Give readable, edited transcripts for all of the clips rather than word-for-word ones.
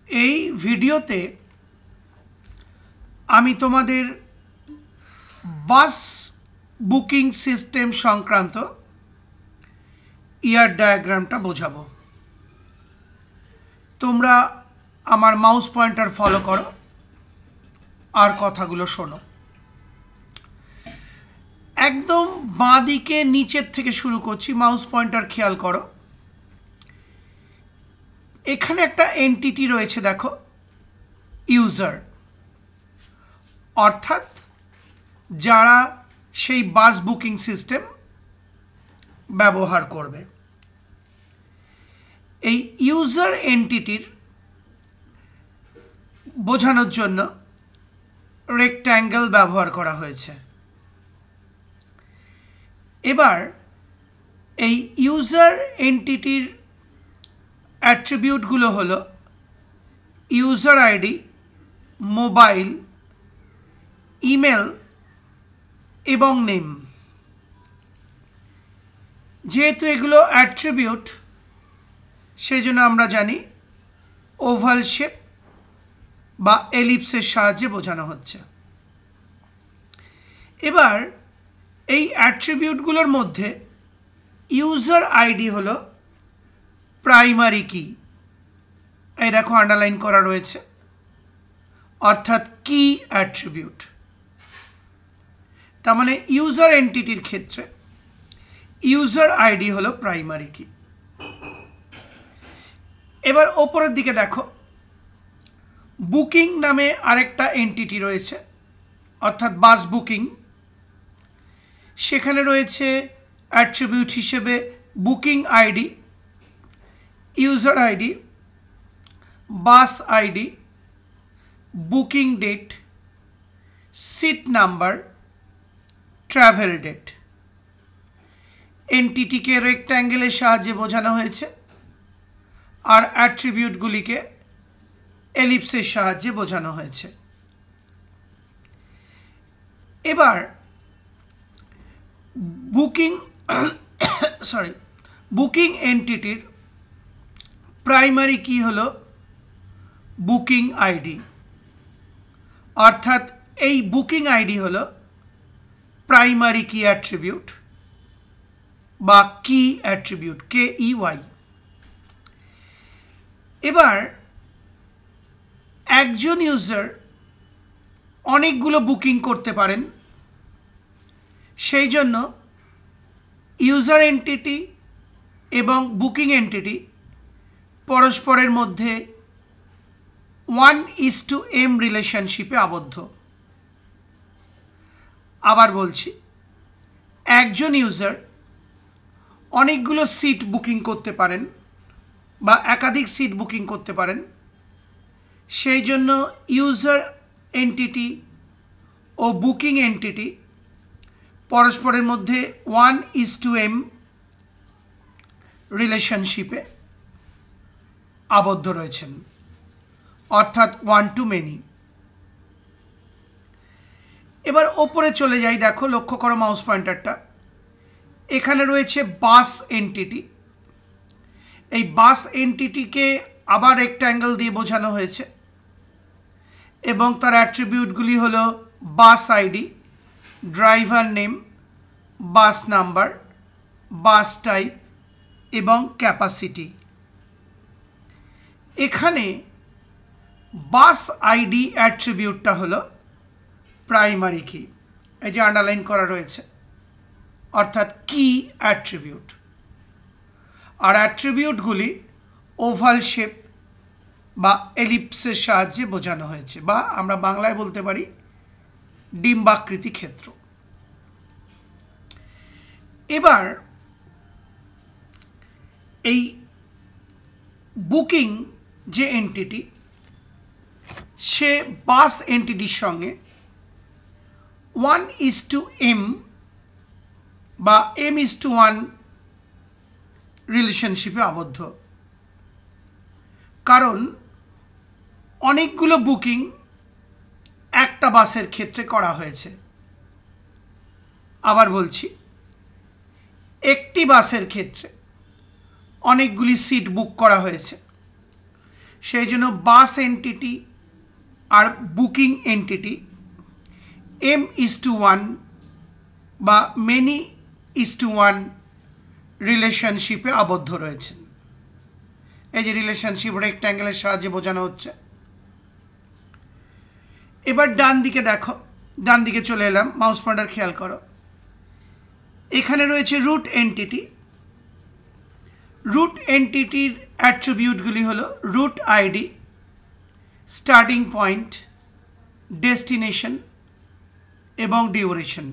এই ভিডিওতে আমি তোমাদের বাস বুকিং সিস্টেম সংক্রান্ত ইয়ার ডায়াগ্রামটা বোঝাবো। তোমরা আমার মাউস পয়েন্টার ফলো করো আর কথাগুলো শোনো। একদম বাঁ দিকে নিচের থেকে শুরু করছি, মাউস পয়েন্টার খেয়াল করো। এখানে একটা এন্টিটি রয়েছে, দেখো, ইউজার, অর্থাৎ যারা সেই বাস বুকিং সিস্টেম ব্যবহার করবে। এই ইউজার এন্টিটির বোঝানোর জন্য রেক্ট্যাঙ্গেল ব্যবহার করা হয়েছে। এবার এই ইউজার এন্টিটির অ্যাট্রিবিউটগুলো হলো ইউজার আইডি, মোবাইল, ইমেল এবং নেম। যেহেতু এগুলো অ্যাট্রিবিউট, সেই জন্য আমরা জানি ওভাল শেপ বা এলিপসের সাহায্যে বোঝানো হচ্ছে। এবার এই অ্যাট্রিবিউটগুলোর মধ্যে ইউজার আইডি হলো প্রাইমারি কি। এই দেখো আন্ডারলাইন করা রয়েছে, অর্থাৎ কি অ্যাট্রিবিউট। তার মানে ইউজার এন্টিটির ক্ষেত্রে ইউজার আইডি হলো প্রাইমারি কি। এবার ওপরের দিকে দেখো, বুকিং নামে আরেকটা এন্টিটি রয়েছে, অর্থাৎ বাস বুকিং। সেখানে রয়েছে অ্যাট্রিবিউট হিসেবে booking ID, user ID, bus ID, booking date, seat number, travel date. এন্টিটিকে রেক্ট্যাঙ্গেলের সাহায্যে বোঝানো হয়েছে আর অ্যাট্রিবিউটগুলিকে এলিপসের সাহায্যে বোঝানো হয়েছে। এবার বুকিং এন্টিটির প্রাইমারি কি হলো বুকিং আইডি, অর্থাৎ এই বুকিং আইডি হলো প্রাইমারি কি অ্যাট্রিবিউট বা কি অ্যাট্রিবিউট, KEY। এবার একজন ইউজার অনেকগুলো বুকিং করতে পারেন, সেই জন্য ইউজার এন্টিটি এবং বুকিং এন্টিটি পরস্পরের মধ্যে 1:m রিলেশনশিপে আবদ্ধ। আবার বলছি, একজন ইউজার অনেকগুলো সিট বুকিং করতে পারেন বা একাধিক সিট বুকিং করতে পারেন, সেই জন্য ইউজার এন্টিটি ও বুকিং এন্টিটি পরস্পরের মধ্যে 1:m রিলেশনশিপে আবদ্ধ রয়েছেন, অর্থাৎ 1 to many। এবার ওপরে চলে যাই, দেখো, লক্ষ্য করো মাউস পয়েন্টারটা। এখানে রয়েছে বাস এন্টিটি। এই বাস এন্টিটিকে আবার রেক্ট্যাঙ্গেল দিয়ে বোঝানো হয়েছে এবং তার অ্যাট্রিবিউটগুলি হলো বাস ID, driver name, bus number, বাস টাইপ এবং ক্যাপাসিটি। এখানে বাস আইডি অ্যাট্রিবিউটটা হলো প্রাইমারি কি, এই যে আন্ডারলাইন করা রয়েছে, অর্থাৎ কি অ্যাট্রিবিউট। আর অ্যাট্রিবিউটগুলি ওভাল শেপ বা এলিপসের সাহায্যে বোঝানো হয়েছে, বা আমরা বাংলায় বলতে পারি ডিম্বাকৃতি ক্ষেত্র। এবার এই বুকিং যে এন্টিটি, সে বাস এন্টিটির সঙ্গে 1:m বা m:1 রিলেশনশিপে আবদ্ধ, কারণ অনেকগুলো বুকিং একটা বাসের ক্ষেত্রে করা হয়েছে। আবার বলছি, একটি বাসের ক্ষেত্রে অনেকগুলি সিট বুক করা হয়েছে, সেই জন্য বাস এন্টিটি আর বুকিং এন্টিটি M:1 বা many:1 রিলেশনশিপে আবদ্ধ রয়েছেন। এই যে রিলেশনশিপ রেক্ট্যাঙ্গেলের সাহায্যে বোঝানো হচ্ছে। এবার ডান দিকে দেখো, ডান দিকে চলে এলাম, মাউস পয়েন্টার খেয়াল করো। এখানে রয়েছে রুট এন্টিটি। রুট এন্টিটির অ্যাট্রিবিউটগুলি হলো route ID, starting point, destination এবং ডিউরেশন।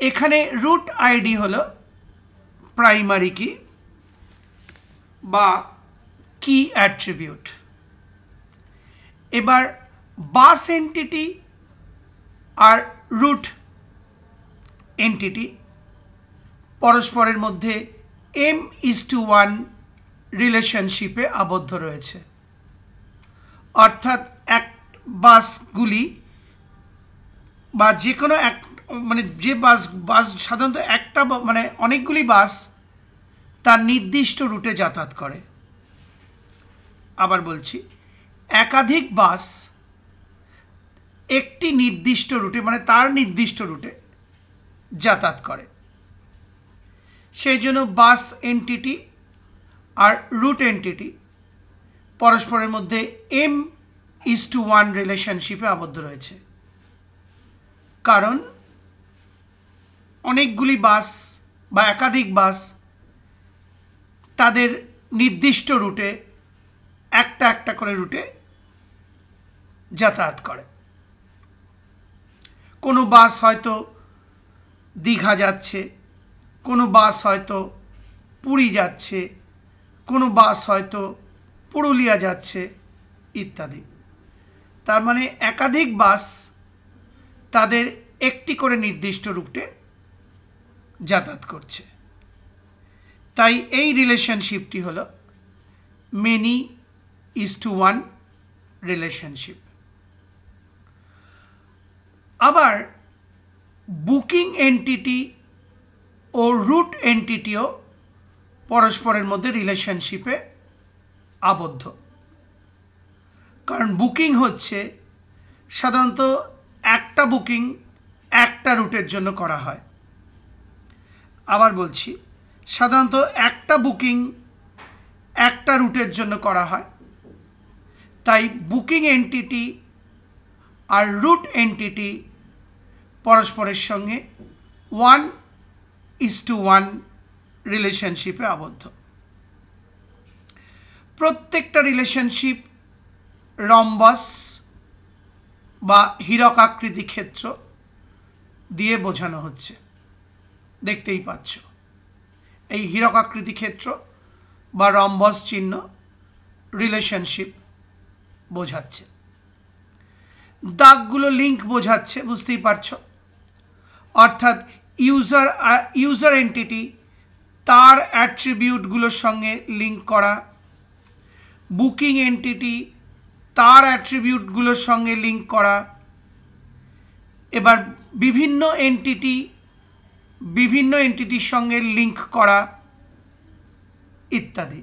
এখানে রুট আইডি হলো প্রাইমারি কি বা কি অ্যাট্রিবিউট। এবার বাস এন্টিটি আর রুট এন্টিটি পরস্পরের মধ্যে M:1 রিলেশনশিপে আবদ্ধ রয়েছে। অর্থাৎ এক বাসগুলি বা যে কোনো এক মানে যে বাস সাধারণত একটা মানে অনেকগুলি বাস তার নির্দিষ্ট রুটে যাতায়াত করে। আবার বলছি, একাধিক বাস একটি নির্দিষ্ট রুটে মানে তার নির্দিষ্ট রুটে যাতায়াত করে। সেই জন্য বাস এন্টিটি আর রুট এন্টিটি পরস্পরের মধ্যে M:1 রিলেশনশিপে আবদ্ধ রয়েছে। কারণ অনেকগুলি বাস বা একাধিক বাস তাদের নির্দিষ্ট রুটে একটা একটা করে রুটে যাতায়াত করে। কোনো বাস হয়তো দীঘা যাচ্ছে, কোনো বাস হয়তো পুরী যাচ্ছে, কোনো বাস হয়তো পুরুলিয়া যাচ্ছে ইত্যাদি। তার মানে একাধিক বাস তাদের একটি করে নির্দিষ্ট রুটে যাতায়াত করছে। তাই এই রিলেশনশিপটি হলো many:1 রিলেশনশিপ। আবার বুকিং এন্টিটি ও রুট এন্টিটিও পরস্পরের মধ্যে রিলেশনশিপে আবদ্ধ। কারণ বুকিং হচ্ছে সাধারণত একটা বুকিং একটা রুটের জন্য করা হয়। আবার বলছি, সাধারণত একটা বুকিং একটা রুটের জন্য করা হয়। তাই বুকিং এন্টিটি আর রুট এন্টিটি পরস্পরের সঙ্গে 1:1 রিলেশনশিপে আবদ্ধ। প্রত্যেকটা রিলেশনশিপ রম্বাস বা হীরকাকৃতি ক্ষেত্র দিয়ে বোঝানো হচ্ছে। দেখতেই পাচ্ছ এই হীরকাকৃতি ক্ষেত্র বা রম্বাস চিহ্ন রিলেশনশিপ বোঝাচ্ছে। দাগগুলো লিঙ্ক বোঝাচ্ছে, বুঝতেই পারছো। অর্থাৎ ইউজার এন্টিটি তার অ্যাট্রিবিউটগুলোর সঙ্গে লিঙ্ক করা, বুকিং এন্টিটি তার অ্যাট্রিবিউটগুলোর সঙ্গে লিঙ্ক করা। এবার বিভিন্ন এন্টিটির সঙ্গে লিঙ্ক করা ইত্যাদি।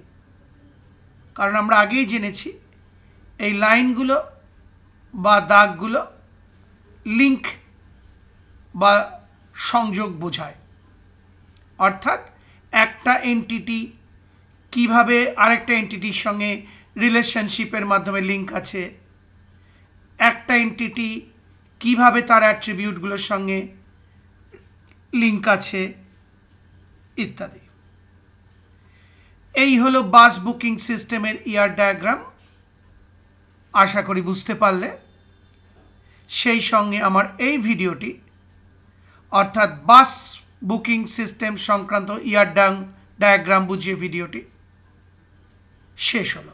কারণ আমরা আগেই জেনেছি এই লাইনগুলো বা দাগগুলো লিঙ্ক বা সংযোগ বোঝায়। অর্থাৎ একটা এন্টিটি কিভাবে আরেকটা এন্টিটির সঙ্গে রিলেশনশিপের মাধ্যমে লিঙ্ক আছে, একটা এন্টিটি কিভাবে তার অ্যাট্রিবিউটগুলোর সঙ্গে লিঙ্ক আছে ইত্যাদি। এই হলো বাস বুকিং সিস্টেমের ইয়ার ডায়াগ্রাম। আশা করি বুঝতে পারলে। সেই সঙ্গে আমার এই ভিডিওটি অর্থাৎ বাস বুকিং সিস্টেম সংক্রান্ত ইয়ার ডায়াগ্রাম বুঝিয়ে ভিডিওটি শেষ হলো।